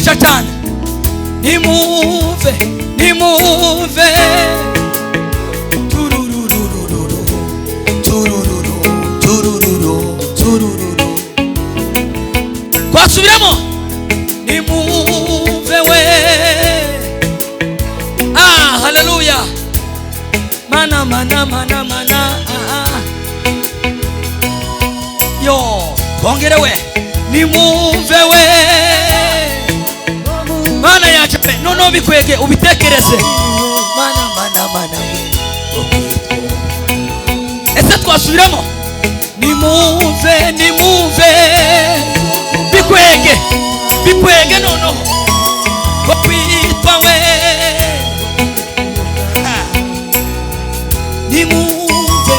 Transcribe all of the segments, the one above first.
Satan, nimove, kwa subiramo, nimove we, hallelujah, mana, yo, bongere we, nimove we. Mana yaje no bikwege ubitekereze mana ese twasubiramo nimove bikwege no kwitwa we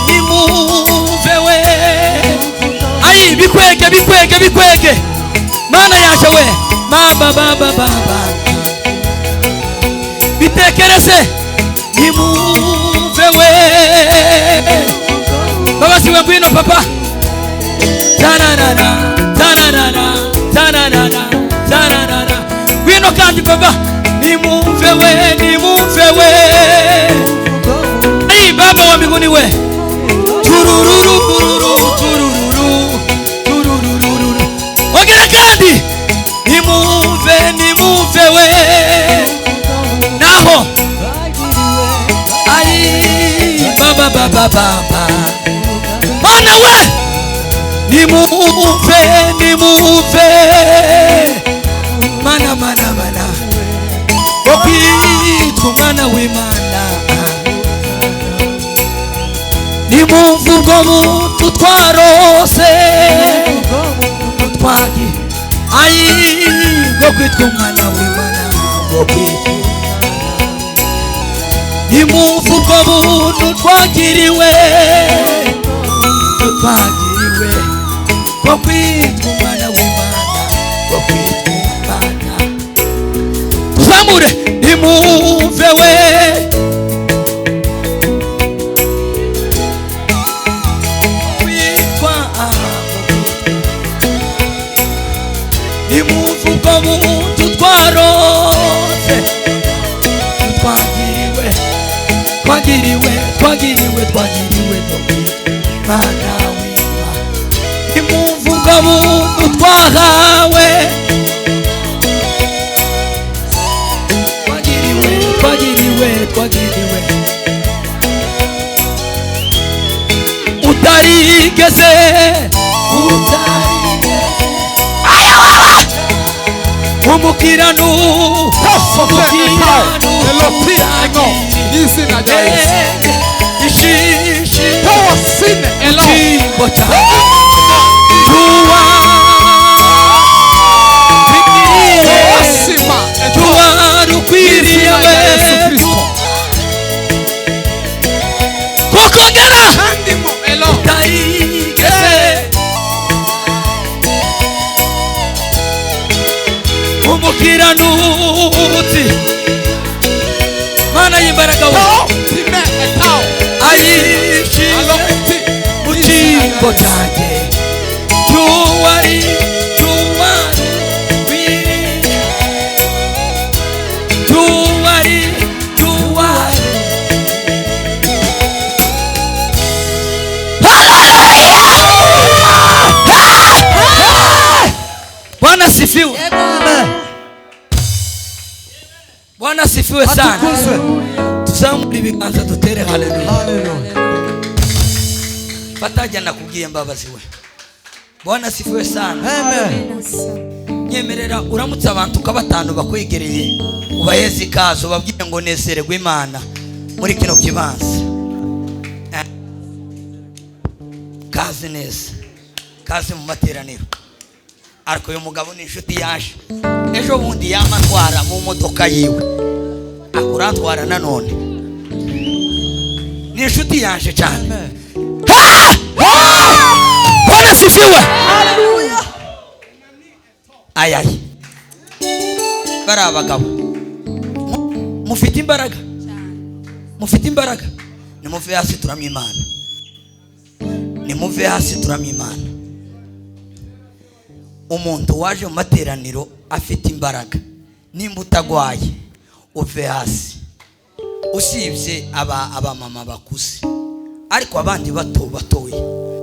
nimove we ai bikwege mana yaje we baba bitekereze nimove we baba siwe ngwino papa tanana ngwino kandi baba nimove we ai baba wa mbinguni we turururu ongera kandi nimove we naho ai baba mana we nimove mana okitu mana we mana nimove ugo tutwarose twagi ai gokwitwa mwana w'Imana gokwitwa nimuvugo buntu twagiriwe gokwitwa mwana w'Imana gokwitwa Imana tuzamure nimuve we nimuvugo buntu twarose twagiriwe Mana w'Imana nimuvugo buntu twahawe twagiriwe utarigeze umukirano ishishi chimbo cha jua rukwiriye kukongera utayigeze umukiranuti Mana y'imbaraga we ayishize mu cyimbo cyanjye cyuwari Bwana sifiwe. Bwana sifiwe sana. tuzamure ibiganza dutere haleluya. Fataja nakubwiye mbabazi we. Bwana sifiwe sana. Amen. Nyemerera uramutse abantu kabatanu bakwegereye ubayeze ikazo babwiye ngo nezererwe Imana muri kino kibanza. Kaze neza. Kaze mu materaniro. Ariko uyu mugabo ni inshuti yaje. Ejo bundi yamatwara mu modoka yiwe. Akurantwara nanone. Ni inshuti yaje cyane. Bwana sifiwe. Haleluya. Ayayi. Bara abagabo. Mufite imbaraga. Mufite imbaraga. Nimuve hasi turamya Imana. Nimuve hasi turamya Imana. Umuntu waje mu materaniro afite imbaraga. Nimba utagwaye uve hasi. Usibye aba mama bakuze. Ariko abandi batoye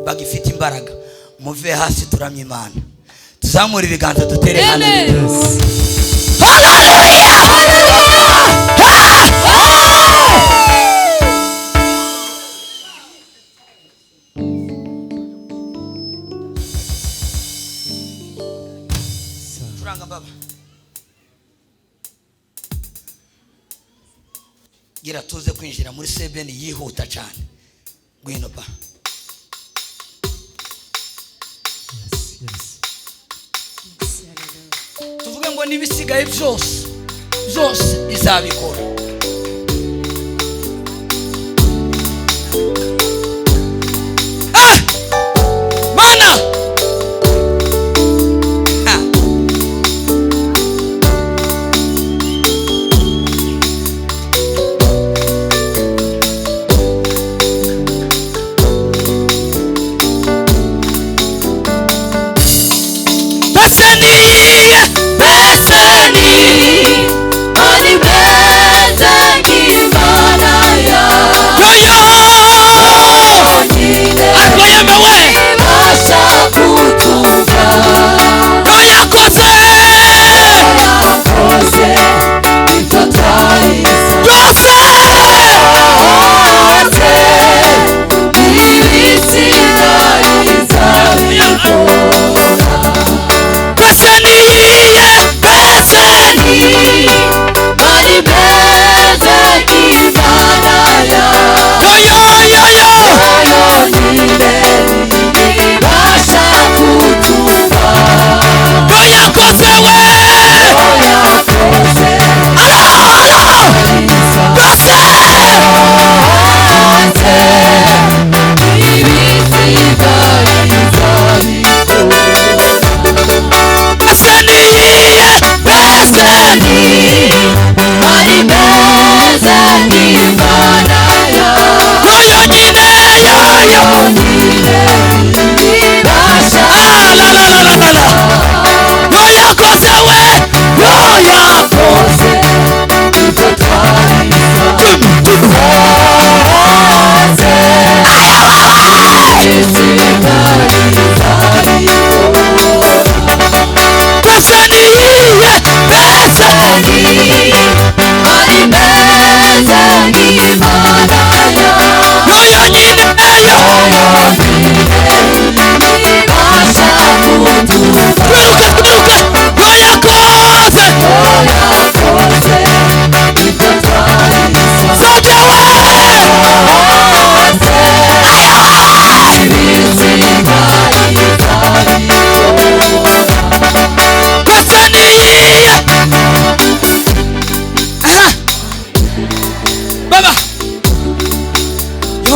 bagifite imbaraga. Muve hasi turamya Imana. Tuzamure ibiganza dutere haleluya. Turanga baba. Gira tuze kwinjira muri sebeni yihuta cyane. Gwino ba. Tuvuge ngo nibisigaye byose izabikora. Mana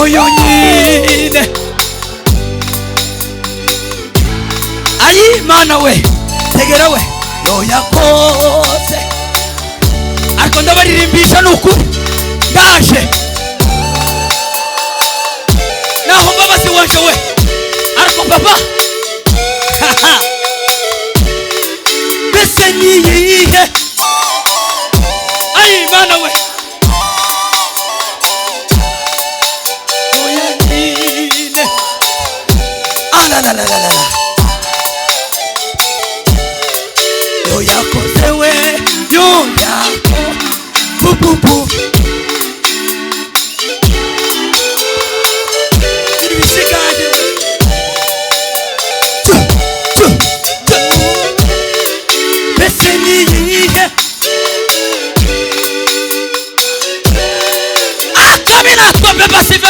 yonyine. Ayi Mana we tegera we yo yakoze. Ariko ndabaririmbisha n'ukuri ndaje naho mbabazi wanje we. Ariko papa bese niyihe. Ayi Mana we la yo yakoze we yo yako bu twabeba sive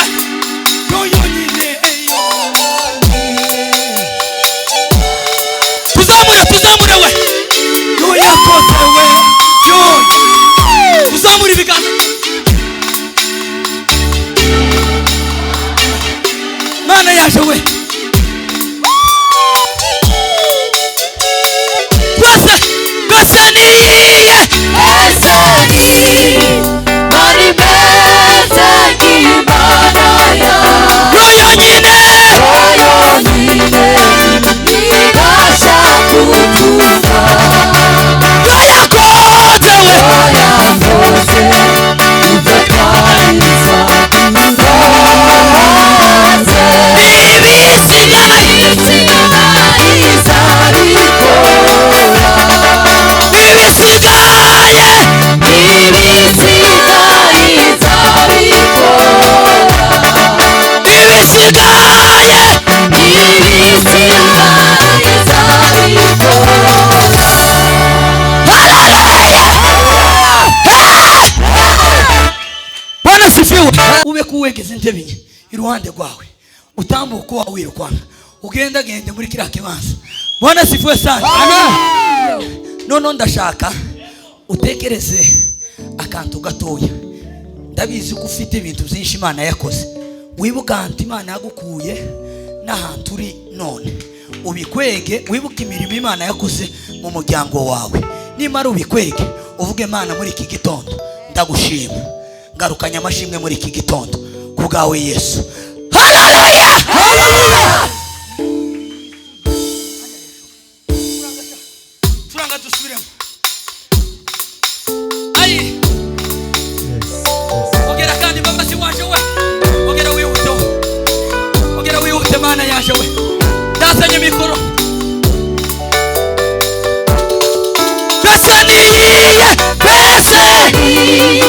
tuzamure we yakoze we uzamure ibiganza Mana yaje we ube kuwegeze intebe iruhande rwawe utambuka wa wirukwana ugenda gende muri kira kibanza. Bwana sifiwe sana. Nono ndashaka utekereze akantu gatoya. Ndabizi ko ufite ibintu byinshi Imana yakoze. Wibuka anti Imana yagukuye n'ahantu uri none. Ubikwege wibuka imirimo Imana yakoze mu muryango wawe. Nimara ubikwege uvuge Imana muri iki gitondo ndagushima. Garukanya amashimwe muri iki gitondo kubwawe Yesu. Haleluya! Haleluya! Turanga dusubiremo. Ayi. Ogera kandi babazi waje we. Ogera wihute. Ogera wihute Mana yaje we. Ndazanye mikoro. Besaniye, besani.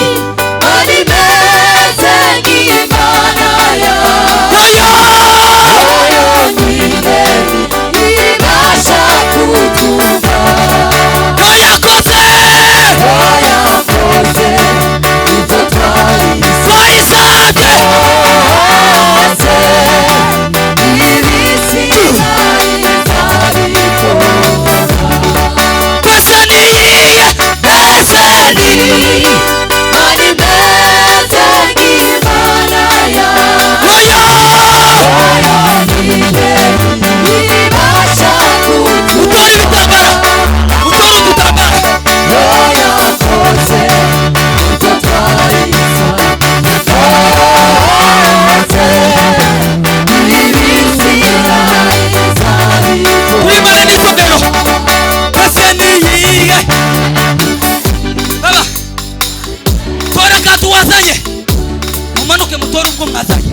Mumanuke mutora ubwo mwazanye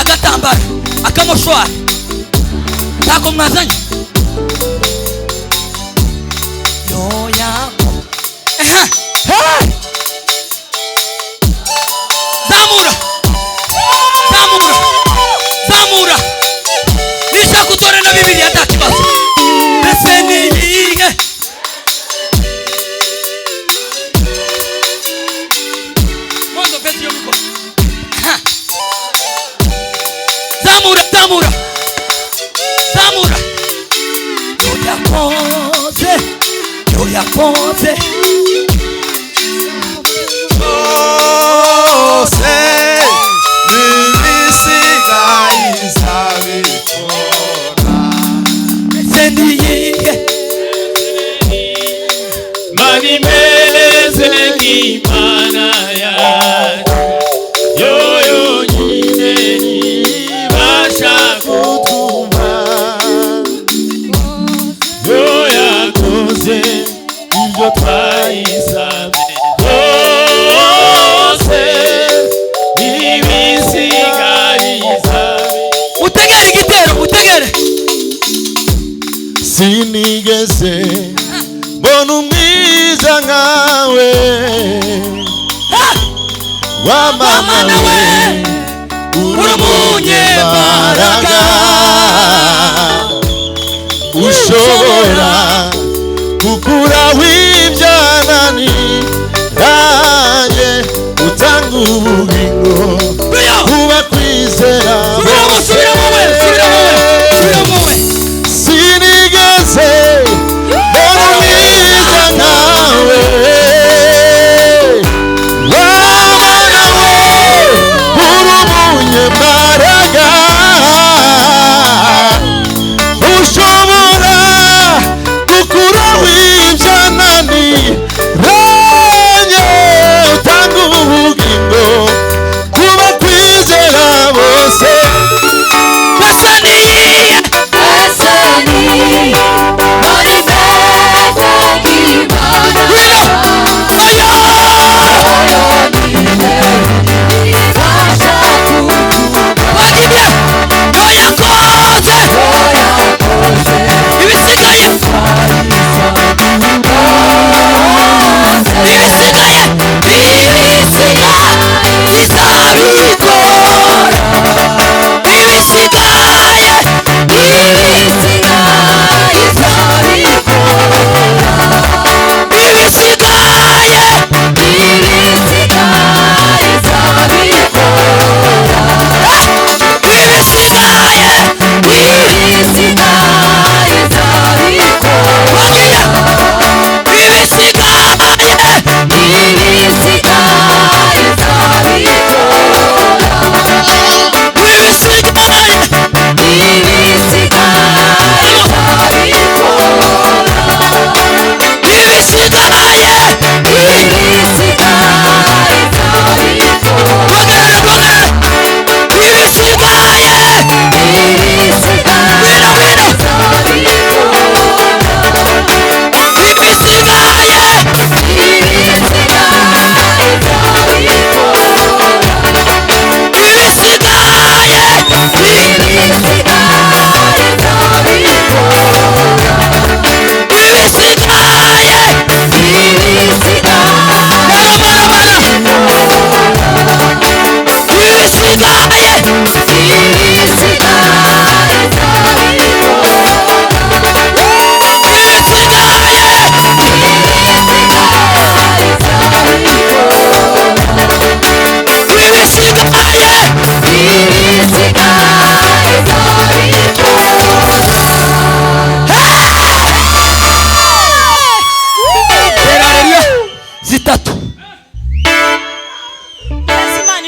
agatambara akamoshwari tako mwazanye yoya zamura zamura zamura nisha kutore na Biblia atakibazo beseniye mondo peti yo miko zamura zamura zamura yoya pose Mani meze Imana yacu yoyo nyine ibasha kutuma yo yakoze ibyo twayisabye byose n'ibisigaye isabe. Utegere igitero utegere sinigeze mbona umwiza nkawe wamana we uri umunyembaraga ushobora gukuraho ibyananiranye utanga ubugingo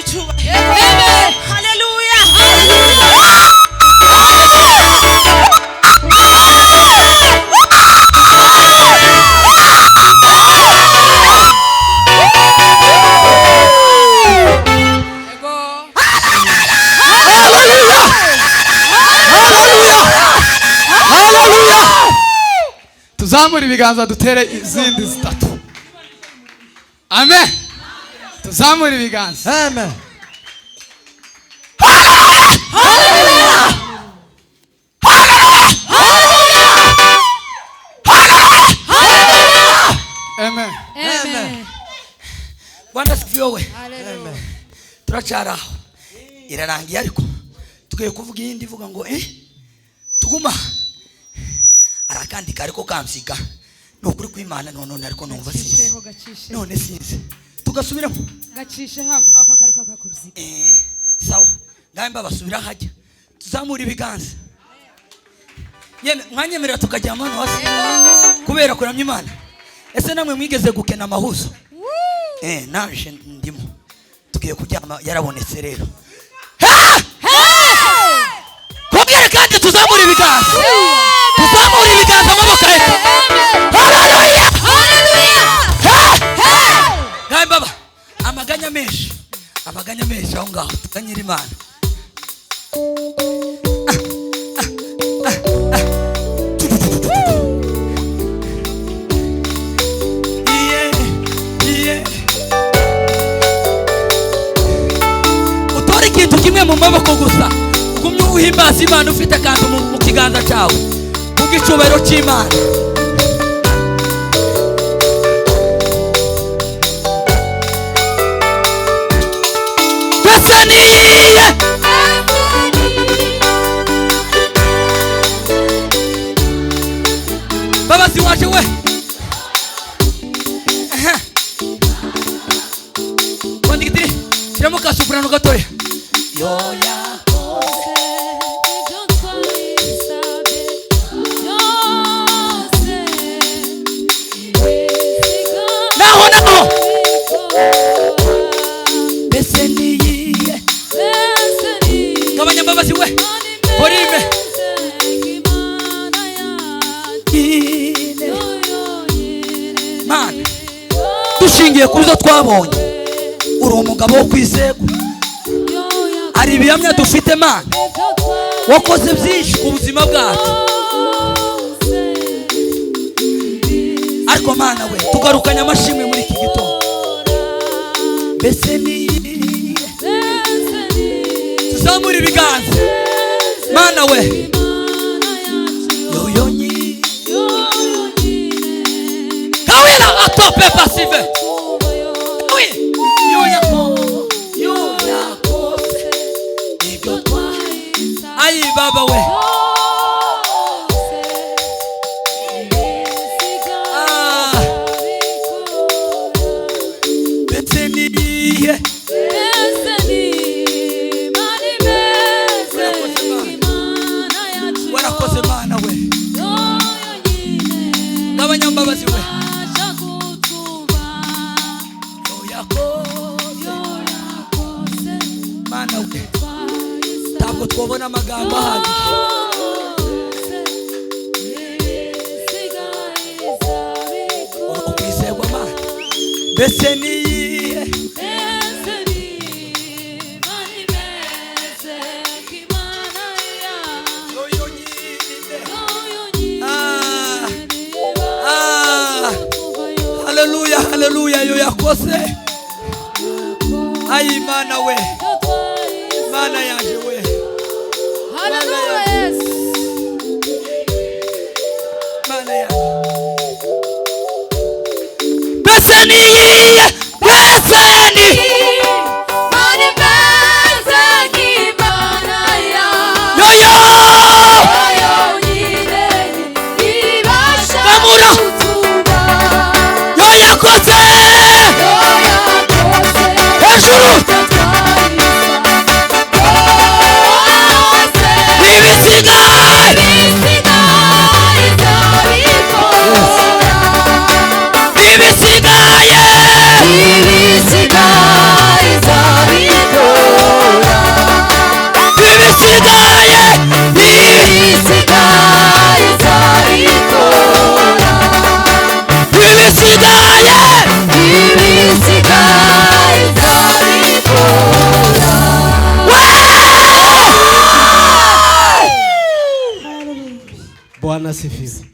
icyubahiro. Haleluya. Tuzamura ibiganza dutere izindi zitatu. Amen. Tuzamura ibiganza. Amen. Amen. Amen. Bwana sifiwe. Haleluya. Turacyaraho irarangiye ariko tugiye kuvuga iyindi ivuga ngo tuguma arakandika ariko kamsiga nukuri kw'Imana none ariko numva sinzi none sinzi tugasubiramo gacishe hako ngako kariko kakubzika sawa ngamba basubira hajya tuzamura ibiganza yeme mwanyemerera tukajya amano hasi kubera kuramya Imana. Ese namwe mwigeze gukena amahuzo? Naje ndimo tugiye kuryama yarabonetse rero. Kongera kandi tuzamura ibiganza. Tuzamura ibiganza amaboko yetu. Haleluya. Ngai baba amaganya menshi aho ngaho tukanyira Imana. Utore ikintu kimwe mu maboko gusa ugumye uhimbaza Imana ufite akantu mu kiganza cyawe ubw'icubahiro cy'Imana. Beseniye babazi waje we Wandigitiri siramo kasupurano gatoya yoya naho beseniye gabanya babazi we Porime Mana dushingiye ku byo twabonye uri umugabo wo kwizegwa. Hari ibihamya dufite Mana wakoze byinshi ku buzima bwacu ariko Mana we tugarukanye amashimwe muri iki gitondo. Beseniye tuzamura ibiganza Mana we yoyonyi kawela atope pasive ayi baba we Beseniye warakoze Mana we n'abanyambabazi we Mana we ntabwo twabona amagambo ahagije. Ukwizerwa Mana Beseniye haleluya haleluya yo yakose ayi Mana we Mana yaje we Haleluya Yesu Mana yaje Beseniye Beseni Mani beze kimana ya yoyo yoyonyine ibasha Kamura kutuba yo yakoze hejuru ibisigaye ibisigaye ibisigaye nzabikora. Bwana asifiwe.